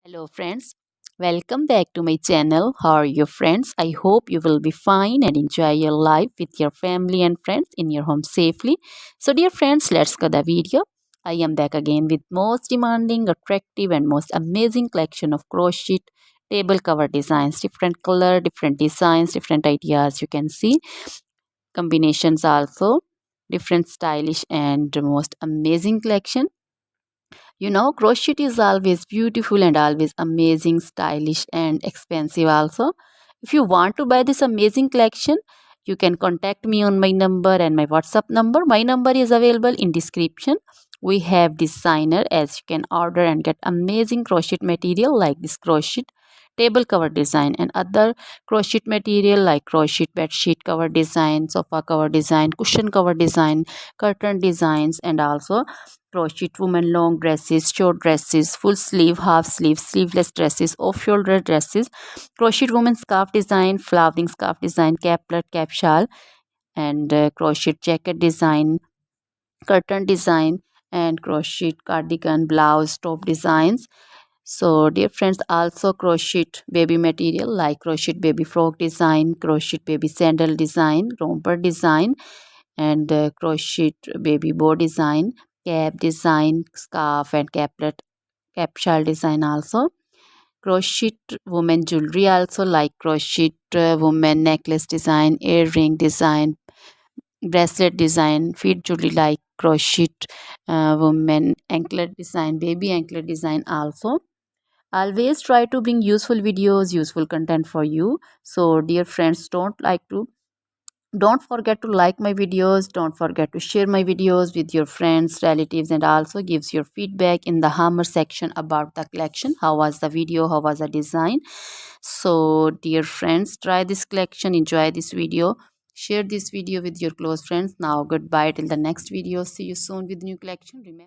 Hello friends, welcome back to my channel. How are you friends? I hope you will be fine and enjoy your life with your family and friends in your home safely. So dear friends, let's go the video. I am back again with most demanding, attractive and most amazing collection of crochet table cover designs. Different color, different designs, different ideas you can see. Combinations also. Different stylish and most amazing collection. Crochet is always beautiful and always amazing, stylish, and expensive also. If you want to buy this amazing collection, you can contact me on my number and my WhatsApp number. My number is available in description. We have designer as you can order and get amazing crochet material like this crochet table cover design and other crochet material like crochet bed sheet cover design, sofa cover design, cushion cover design, curtain designs, and also crochet women long dresses, short dresses, full sleeve, half sleeve, sleeveless dresses, off shoulder dresses, crochet woman scarf design, flowering scarf design, caplet, cap shawl, and crochet jacket design, curtain design, and crochet cardigan, blouse, top designs. So, dear friends, also crochet baby material like crochet baby frock design, crochet baby sandal design, romper design, and crochet baby bow design, cap design, scarf and caplet, cap shawl design also. Crochet woman jewelry also like crochet woman necklace design, earring design, bracelet design, feet jewelry like crochet woman anklet design, baby anklet design also. Always try to bring useful videos, useful content for you. So dear friends, don't forget to like my videos, don't forget to share my videos with your friends, relatives, and also gives your feedback in the hammer section about the collection. How was the video, how was the design? So dear friends, try this collection, enjoy this video, share this video with your close friends. Now goodbye till the next video. See you soon with new collection. Remember